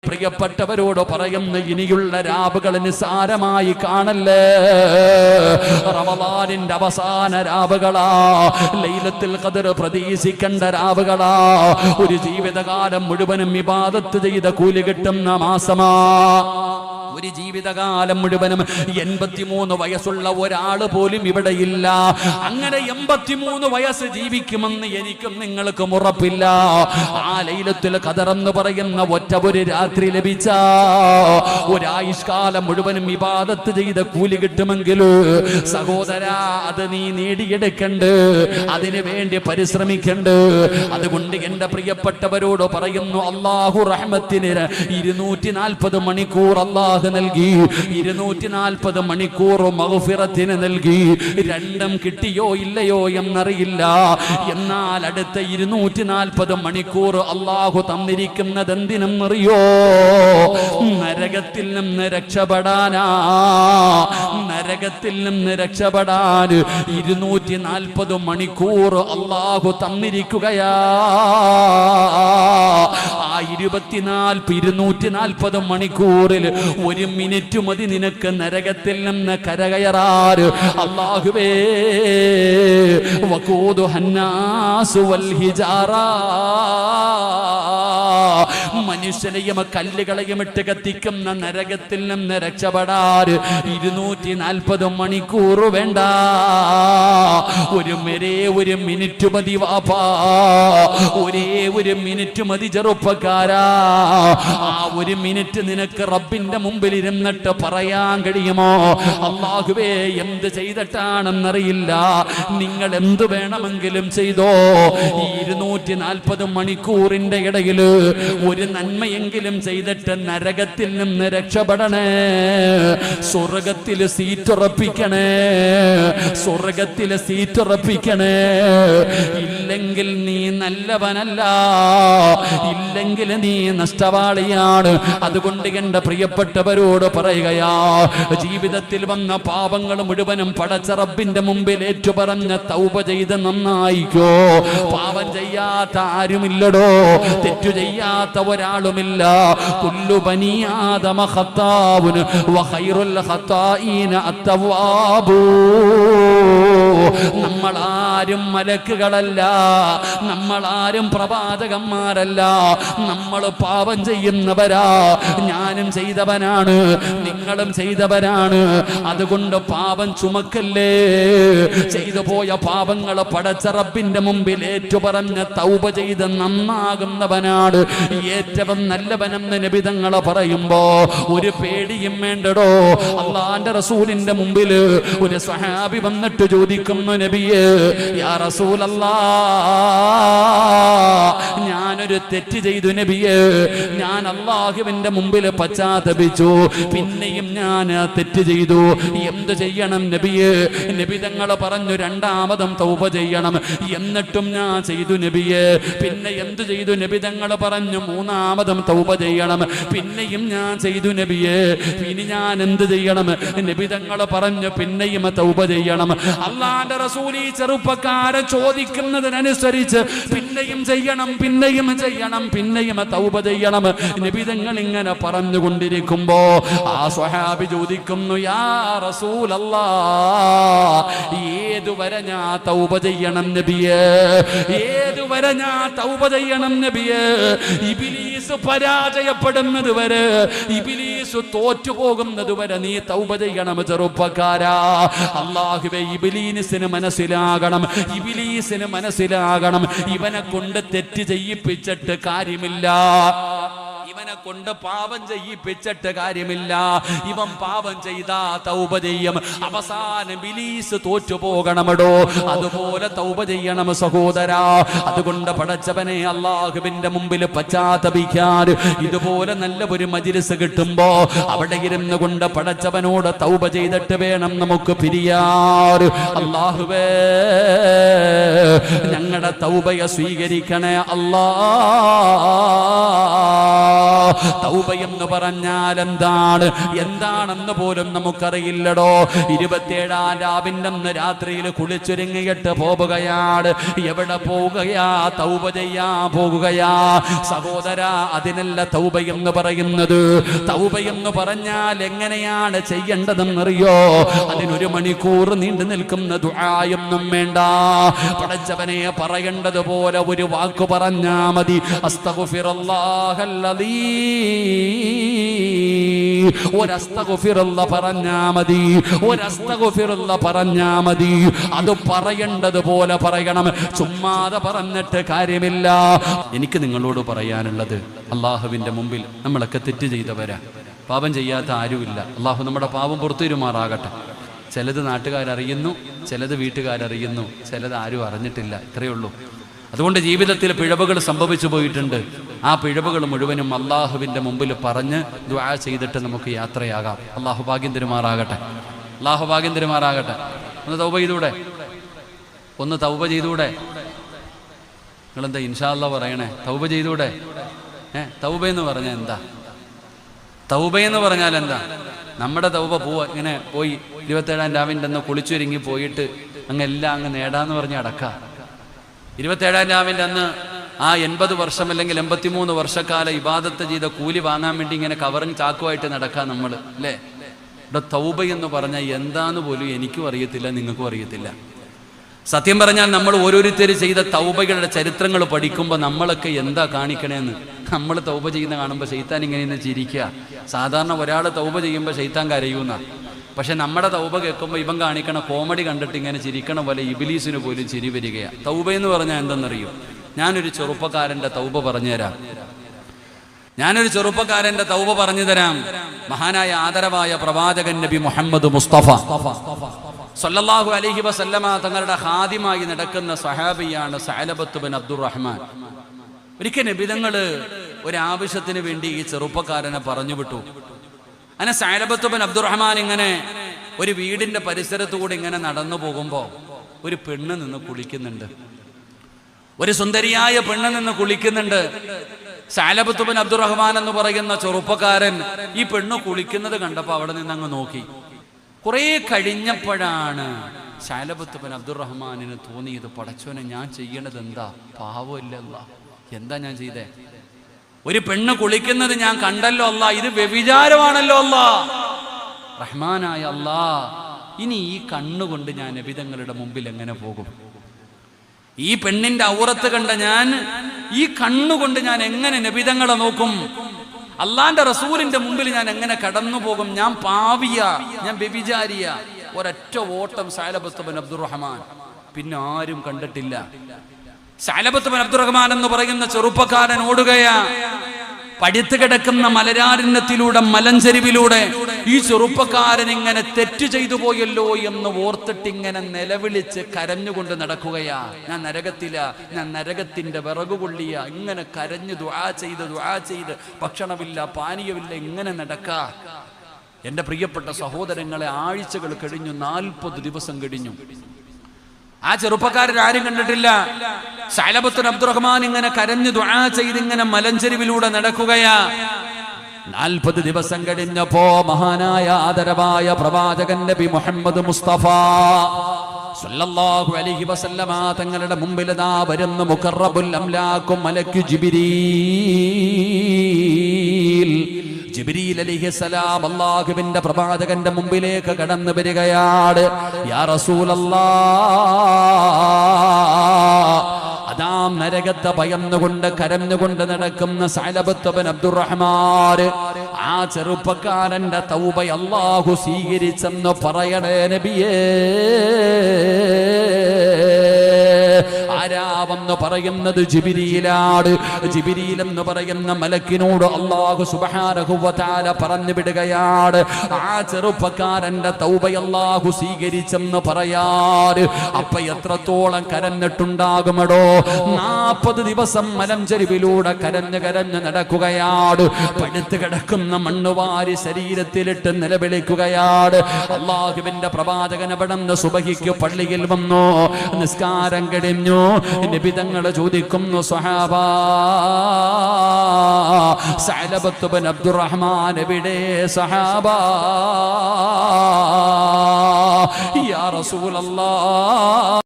പ്രിയപ്പെട്ടവരോട് പറയുന്ന ഇനിയുള്ള രാവുകൾ നിസ്സാരമായി കാണല്ലേ. റമളാനിന്റെ അവസാന രാവുകളാ, ലൈലത്തുൽ ഖദർ പ്രതീക്ഷിക്കേണ്ട രാവുകളാ. ഒരു ജീവിതകാലം മുഴുവനും ഇബാദത്ത് ചെയ്ത കൂലി കിട്ടുന്ന മാസമാ. ഒരു ജീവിതകാലം മുഴുവനും 83 വയസ്സുള്ള ഒരാൾ പോലും ഇവിടെയില്ല. അങ്ങനെ 83 വയസ്സ് ജീവിക്കുമെന്ന് എനിക്കും നിങ്ങൾക്കും ഉറപ്പില്ല. ആ ലൈലത്തുൽ ഖദർ എന്ന് പറയുന്ന ഒറ്റ ഒരു രാത്രി ലഭിച്ച ഒരായുഷ്കാലം മുഴുവനും ഇബാദത്ത് ചെയ്ത കൂലി കിട്ടുമെങ്കിൽ സഹോദരാ, അത് നീ നേടിയെടുക്കണ്ട്, അതിനു വേണ്ടി പരിശ്രമിക്കണ്ട്. അതുകൊണ്ട് എന്റെ പ്രിയപ്പെട്ടവരോട് പറയുന്നു, അല്ലാഹു റഹ്മത്തിന് 240 മണിക്കൂർ അല്ലാഹു നൽകി, 240 മണിക്കൂർ മഗ്ഫിറത്തിന് നൽകി. രണ്ടും കിട്ടിയോ ഇല്ലയോ എന്നറിയില്ല. എന്നാൽ അടുത്ത 240 മണിക്കൂർ അല്ലാഹു തന്നിരിക്കുന്നത് എന്തിനെന്നറിയോ? നരകത്തിൽ നിന്ന് രക്ഷപ്പെടാനാ. നരകത്തിൽ നിന്ന് രക്ഷപ്പെടാൻ 240 മണിക്കൂർ അല്ലാഹു തന്നിരിക്കുകയാ. ആ 240 മണിക്കൂറിൽ 1 മിനിറ്റ് മതി നിനക്ക് നരകത്തിൽ നിന്ന് കരകയറാൻ. അല്ലാഹുവേ, വഖൂദുഹന്നാസു വൽ ഹിജാറ, മനുഷ്യനെയും കല്ലുകളെയും ഇട്ട് കത്തിക്കുന്ന നരകത്തിൽ നിന്ന് രക്ഷപ്പെടാൻ 240 മണിക്കൂർ വേണ്ട. ഒരു മിനിറ്റ് മതി വാപ്പാ, ഒരു മിനിറ്റ് മതി ചെറുപ്പക്കാരാ. ആ 1 മിനിറ്റ് നിനക്ക് റബ്ബിന്റെ മുമ്പിൽ ഇരുന്നിട്ട് പറയാൻ കഴിയുമോ? അല്ലാഹുവേ, എന്ത് ചെയ്തിട്ടാണെന്നറിയില്ല, നിങ്ങൾ എന്ത് വേണമെങ്കിലും ചെയ്തോ. ഈ 240 മണിക്കൂറിന്റെ ഇടയിൽ ഒരു നന്മയെങ്കിലും ചെയ്തിട്ട് നരകത്തിൽ നിന്ന് രക്ഷപ്പെടണേ. സ്വർഗത്തിൽ സീറ്റുറപ്പിക്കണേ, സ്വർഗത്തിൽ സീറ്റുറപ്പിക്കണേ. ഇല്ലെങ്കിൽ നീ നല്ലവനല്ല, ഇല്ലെങ്കിൽ നീ നഷ്ടവാളിയാണ്. അതുകൊണ്ട് എന്റെ പ്രിയപ്പെട്ടവരോട് പറയുകയാ, ജീവിതത്തിൽ വന്ന പാപങ്ങൾ മുഴുവനും പടച്ച റബ്ബിന്റെ മുമ്പിൽ ഏറ്റുപറഞ്ഞ തൗബ ചെയ്ത് നന്നായിക്കോ. പാപം ചെയ്യാത്ത ആരുമില്ലടോ, തെറ്റു ചെയ്യാത്ത ഒരാളുമില്ല. കുല്ലു ബനി ആദമ ഖത്താഉൻ വഖൈറുൽ ഖത്താഈന അത്തവാബൂ. നമ്മളാരും മലക്കുകളല്ല, നമ്മളാരും പ്രവാചകന്മാരല്ല, നമ്മൾ പാപം ചെയ്യുന്നവരാ. ഞാനും ചെയ്തവനാണ്, നിങ്ങളും ചെയ്തവരാണ്. അതുകൊണ്ട് പാപം ചുമക്കല്ലേ. ചെയ്തു പോയ പാപങ്ങൾ പടച്ച റബ്ബിന്റെ മുമ്പിൽ ഏറ്റുപറഞ്ഞ തൗബ ചെയ്ത് നന്നാകുന്നവനാണ് ഏറ്റവും നല്ലവനെന്ന് നബി തങ്ങൾ പറയുമ്പോ ഒരു പേടിയും വേണ്ടടോ. അല്ലാഹുവിന്റെ റസൂലിന്റെ മുമ്പിൽ ഒരു സ്വഹാബി വന്നിട്ട് ചോദിക്കുന്നു, നബിയേ, യാ റസൂലല്ലാഹ്, ഞാനൊരു തെറ്റ് ചെയ്തു നബിയേ, ഞാൻ അല്ലാഹുവിന്റെ മുമ്പിൽ പശ്ചാത്തപിച്ചു, പിന്നെയും ഞാൻ തെറ്റ് ചെയ്തു, എന്ത് ചെയ്യണം നബിയേ? നബി തങ്ങൾ പറഞ്ഞു, രണ്ടാമതും തൗബ ചെയ്യണം. എന്നിട്ടും ഞാൻ ചെയ്തു നബിയേ. പിന്നെ എന്ത് ചെയ്തു? നബി തങ്ങൾ പറഞ്ഞു, മൂന്നാമതും തൗബ ചെയ്യണം. പിന്നെയും ഞാൻ ചെയ്തു നബിയേ. ഇനി ഞാൻ എന്ത് ചെയ്യണം? നബി തങ്ങൾ പറഞ്ഞു, പിന്നെയും തൗബ ചെയ്യണം. അല്ലാഹുവിന്റെ റസൂൽ ഈ ചെറുപ്പക്കാരെ ചോദിക്കുന്നതിനനുസരിച്ച് പിന്നെയും ചെയ്യണം, പിന്നെയും ചെയ്യണം, പിന്നെയും തൗബ ചെയ്യണം. നബി തങ്ങൾ ഇങ്ങനെ പറഞ്ഞുകൊണ്ടിരിക്കുമ്പോ ആ സ്വഹാബി ചോദിക്കുന്നു, യാ റസൂലല്ലാഹ്, ഏതുവരെ ഞാൻ തൗബ ചെയ്യണം നബിയേ? ഏതുവരെ ഞാൻ തൗബ ചെയ്യണം നബിയേ? ഇബ്ലീസ് പരാജയപ്പെടുന്നത് വരെ, ഇബ്ലീസ് തോറ്റുപോകുന്നത് വരെ നീ തൗബ ചെയ്യണം ചെറുപ്പക്കാരാ. അല്ലാഹുവേ, ഇബ്ലീസിന് മനസ്സിലാകണം, ഇബ്ലീസിന് മനസ്സിലാകണം, ഇവനെ കൊണ്ട് തെറ്റ് ചെയ്യിപ്പിച്ചിട്ട് കാര്യമില്ല, ഇവനെ കൊണ്ട് പാപം ചെയ്യിപ്പിച്ചിട്ട് കാര്യമില്ല. ഇവൻ പാപം ചെയ്താ തൗബ ചെയ്യും, അവസാനം ഇബ്ലീസ് തോറ്റുപോകണമടോ. അതുപോലെ തൗബ ചെയ്യണം സഹോദരാ. അതുകൊണ്ട് പടച്ചവനെ, അല്ലാഹുവിന്റെ മുമ്പിൽ പശ്ചാത്തപിക്കാൻ ഇതുപോലെ നല്ല ഒരു മജ്‌ലിസ് കിട്ടുമ്പോ അവിടെ ഇരുന്ന് കൊണ്ട് പടച്ചവനോട് തൗബ ചെയ്തിട്ട് വേണം നമുക്ക് പിരിയാർ. അല്ലാഹുവേ, ഞങ്ങളുടെ തൗബയെ സ്വീകരിക്കണേ അല്ലാഹ്. തൗബ എന്ന് പറഞ്ഞാൽ എന്താണെന്ന് പോലും നമുക്കറിയില്ലടോ. 27-ാം രാവിന്റെ അന്ന് രാത്രിയിൽ കുളിച്ചൊരുങ്ങിയിട്ട് പോവുകയാണ്. എവിടെ പോവുകയാ? തൗബ ചെയ്യാൻ പോകുകയാ സഹോദര. അതിനല്ല തൗബ എന്ന് പറയുന്നത്. തൗബ എന്ന് പറഞ്ഞാൽ എങ്ങനെയാണ് ചെയ്യേണ്ടതെന്നറിയോ? അതിനൊരു മണിക്കൂർ നീണ്ടു നിൽക്കുന്ന ദുആയൊന്നും വേണ്ട. പടച്ചവനെ പറയേണ്ടതുപോലെ ഒരു വാക്ക് പറഞ്ഞാ മതി. അസ്തഗ്ഫിറുല്ലാഹല്ലദീ. ഒരസ്തഗ്ഫിറുല്ലാ പറഞ്ഞാ മതി. ഒരസ്തഗ്ഫിറുല്ലാ പറഞ്ഞാ മതി. അത് പറയേണ്ടതുപോലെ പറയണം. ചുമ്മാതെ പറഞ്ഞിട്ട് കാര്യമില്ല. എനിക്ക് നിങ്ങളോട് പറയാനുള്ളത്, അള്ളാഹുവിന്റെ മുമ്പിൽ നമ്മളൊക്കെ തെറ്റ് ചെയ്തവരാ. പാപം ചെയ്യാത്ത ആരുമില്ല. അള്ളാഹു നമ്മുടെ പാപം പുറത്തുവരുമാറാകട്ടെ. ചിലത് നാട്ടുകാരറിയുന്നു, ചിലത് വീട്ടുകാരറിയുന്നു, ചിലത് ആരും അറിഞ്ഞിട്ടില്ല. ഇത്രയേ ഉള്ളൂ. അതുകൊണ്ട് ജീവിതത്തിൽ പിഴവുകൾ സംഭവിച്ചു പോയിട്ടുണ്ട്. ആ പിഴവുകൾ മുഴുവനും അള്ളാഹുവിൻ്റെ മുമ്പിൽ പറഞ്ഞ് ദുആ ചെയ്തിട്ട് നമുക്ക് യാത്രയാകാം. അള്ളാഹു ഭാഗ്യം തരുമാറാകട്ടെ. അള്ളാഹു ഭാഗ്യം തരുമാറാകട്ടെ. ഒന്ന് തൗബ ചെയ്തൂടെ? ഒന്ന് തൗബ ചെയ്തൂടെ? നിങ്ങളെന്താ ഇൻഷാ അല്ലാഹ് പറയണേ? തൗബ ചെയ്തൂടെ? തൗബ എന്ന് പറഞ്ഞാൽ എന്താ? തൗബ എന്ന് പറഞ്ഞാൽ എന്താ? നമ്മുടെ തൗബ ഇങ്ങനെ പോയി 27-ാം രാവിൻ്റെ അന്ന് കുളിച്ചൊരുങ്ങി പോയിട്ട് എല്ലാം അങ്ങ് നേടാന്ന് പറഞ്ഞ് അടക്കാം. 27-ാം രാവിൻ്റെ അന്ന് ആ 80 വർഷം അല്ലെങ്കിൽ 83 വർഷക്കാലം ഇബാദത്ത് ചെയ്ത കൂലി വാങ്ങാൻ വേണ്ടി ഇങ്ങനെ കവറും ചാക്കുമായിട്ട് നടക്കാം നമ്മൾ, അല്ലേ? ഇവിടെ തൗബ എന്ന് പറഞ്ഞാൽ എന്താന്ന് പോലും എനിക്കും അറിയത്തില്ല, നിങ്ങൾക്കും അറിയത്തില്ല. സത്യം പറഞ്ഞാൽ നമ്മൾ ഓരോരുത്തർ ചെയ്ത തൗബകളുടെ ചരിത്രങ്ങൾ പഠിക്കുമ്പോൾ നമ്മളൊക്കെ എന്താ കാണിക്കണേന്ന് നമ്മൾ തൗബ ചെയ്യുന്ന കാണുമ്പോൾ ശൈത്താൻ ഇങ്ങനെയെന്ന് ചിരിക്കുക. സാധാരണ ഒരാൾ തൗബ ചെയ്യുമ്പോൾ ശൈത്താൻ കരയൂന്ന. പക്ഷെ നമ്മുടെ തൗബ കേൾക്കുമ്പോൾ ഇവൻ കാണിക്കണ കോമഡി കണ്ടിട്ട് ഇങ്ങനെ ചിരിക്കണ പോലെ ഇബ്ലീസിന് പോലും ചിരി വരികയാണ്. തൗബ എന്ന് പറഞ്ഞാൽ എന്തെന്നറിയോ? ഞാനൊരു ചെറുപ്പക്കാരൻ്റെ തൗബ പറഞ്ഞുതരാം. തൗബ പറഞ്ഞു തരാം. മഹാനായ ആദരവായ പ്രവാചകൻ നബി മുഹമ്മദ് മുസ്തഫ സല്ലല്ലാഹു അലൈഹി വസല്ലമ തങ്ങളുടെ ഖാദിമായി നടക്കുന്ന സഹാബിയാണ് സഅലബത്ത് ബിൻ അബ്ദുറഹ്മാൻ. ഒരിക്കൽ നബി തങ്ങൾ ഒരാവശ്യത്തിന് വേണ്ടി ഈ ചെറുപ്പക്കാരനെ പറഞ്ഞു വിട്ടു. അങ്ങനെ സഅലബത്ത് ബിൻ അബ്ദുറഹ്മാൻ ഇങ്ങനെ ഒരു വീടിന്റെ പരിസരത്തുകൂടി ഇങ്ങനെ നടന്നു പോകുമ്പോൾ ഒരു പെണ്ണ് നിന്ന് കുളിക്കുന്നുണ്ട്. ഒരു സുന്ദരിയായ പെണ്ണ് നിന്ന് കുളിക്കുന്നുണ്ട്. സഅലബത്ത് ബിൻ അബ്ദുറഹ്മാൻ എന്ന് പറയുന്ന ചെറുപ്പക്കാരൻ ഈ പെണ്ണ് കുളിക്കുന്നത് കണ്ടപ്പോൾ അവിടെ നിന്ന് അങ്ങ് നോക്കി. കുറെ കഴിഞ്ഞപ്പോഴാണ് സഅലബത്ത് ബിൻ അബ്ദുറഹ്മാനിന് തോന്നിയത്, പടച്ചോനെ ഞാൻ ചെയ്യണത് എന്താ? പാവമില്ലല്ല, എന്താ ഞാൻ ചെയ്തേ? ഒരു പെണ്ണ് കുളിക്കുന്നത് ഞാൻ കണ്ടല്ലോ അല്ല, ഇത് വ്യഭിചാരമാണല്ലോ അല്ല. റഹ്മാനായ അല്ലാ, ഇനി ഈ കണ്ണുകൊണ്ട് ഞാൻ നബിതങ്ങളുടെ മുമ്പിൽ എങ്ങനെ പോകും? ഈ പെണ്ണിന്റെ ഔറത്ത് കണ്ട ഞാൻ ഈ കണ്ണുകൊണ്ട് ഞാൻ എങ്ങനെ നബിതങ്ങളെ നോക്കും? അള്ളാന്റെ റസൂലിന്റെ മുമ്പിൽ ഞാൻ എങ്ങനെ കടന്നു പോകും? ഞാൻ പാവിയ, ഞാൻ വ്യഭിചാരിയ. ഒരൊറ്റ ഓട്ടം സഅലബത്ത് ബിൻ അബ്ദുറഹ്മാൻ. പിന്നെ ആരും കണ്ടിട്ടില്ല. സഅലബത്ത് ബിൻ അബ്ദുറഹ്മാൻ എന്ന് പറയുന്ന ചെറുപ്പക്കാരൻ ഓടുകയാ. പടുത്തു കിടക്കുന്ന മലരാരണ്യത്തിലൂടെ, മലഞ്ചെരിവിലൂടെ ഈ ചെറുപ്പക്കാരൻ ഇങ്ങനെ തെറ്റ് ചെയ്തു പോയല്ലോ എന്ന് ഓർത്തിട്ട് ഇങ്ങനെ നിലവിളിച്ച് കരഞ്ഞുകൊണ്ട് നടക്കുകയാ. ഞാൻ നരകത്തില, ഞാൻ നരകത്തിന്റെ വിറകുകൊള്ളിയ. ഇങ്ങനെ കരഞ്ഞു ദുആ ചെയ്ത് ഭക്ഷണമില്ല, പാനീയമില്ല, ഇങ്ങനെ നടക്കാ. എന്റെ പ്രിയപ്പെട്ട സഹോദരങ്ങളെ, ആഴ്ചകൾ കഴിഞ്ഞു, 40 ദിവസം കഴിഞ്ഞു. ആ ചെറുപ്പക്കാരൻ ആരും കണ്ടിട്ടില്ല. സഅലബത്ത് ബിൻ അബ്ദുറഹ്മാൻ ഇങ്ങനെ കരഞ്ഞു ദുആ ചെയ്ത് ഇങ്ങനെ മലഞ്ചെരിവിലൂടെ നടക്കുകയാ. 40 ദിവസം കഴിഞ്ഞപ്പോ മഹാനായ ആദരവായ പ്രവാചകൻ നബി മുഹമ്മദ് മുസ്തഫ സല്ലല്ലാഹു അലൈഹി വസല്ലമ തങ്ങളുടെ മുമ്പിൽ ദാ വരുന്നു മുഖറബുൽ അംലാഖു മലക്കു ജിബ്രീൽ. ജിബ്രീൽ അലൈഹിസ്സലാം അല്ലാഹുവിന്റെ പ്രവാചകന്റെ മുമ്പിലേക്ക് കടന്നു വരികയാണ്. യാ റസൂലല്ലാഹ്, അതാം നരകത്തെ ഭയന്നുകൊണ്ട് കരഞ്ഞുകൊണ്ട് നടക്കുന്ന സഅലബത്ത് ബിൻ അബ്ദുറഹ്മാൻ, ആ ചെറുപ്പക്കാരന്റെ തൗബ അല്ലാഹു സ്വീകരിച്ചെന്ന് പറയണേ നബിയേ. ആരാവെന്ന് പറയുന്നത് ജിബ്രീലാണ്. ജിബ്രീൽ എന്ന് പറയുന്ന മലക്കിനോട് അല്ലാഹു സുബ്ഹാനഹു വ തആല പറഞ്ഞു വിടുകയാണ്, ആ ചെറുപ്പക്കാരന്റെ തൗബ അല്ലാഹു സ്വീകരിച്ചെന്ന് പറയാറ്. അപ്പൊ എത്രത്തോളം കരഞ്ഞിട്ടുണ്ടാകുമടോ? 40 ദിവസം മലഞ്ചെരിവിലൂടെ കരഞ്ഞ് നടക്കുകയാണ്. പടുത്തു കിടക്കുന്ന മണ്ണുവാരി ശരീരത്തിലിട്ട് നിലവിളിക്കുകയാണ്. അല്ലാഹുവിന്റെ പ്രവാചകൻ അവിടെ നിന്ന് സുബഹിക്ക് പള്ളിയിൽ വന്നു. നിസ്കാരം കഴിഞ്ഞു. നബി തങ്ങൾ ചോദിക്കുന്നു സ്വഹാബാ സഅലബത്ത് ബിൻ അബ്ദുറഹ്മാൻ എവിടെ സഹാബാ യാ റസൂലല്ലാഹ്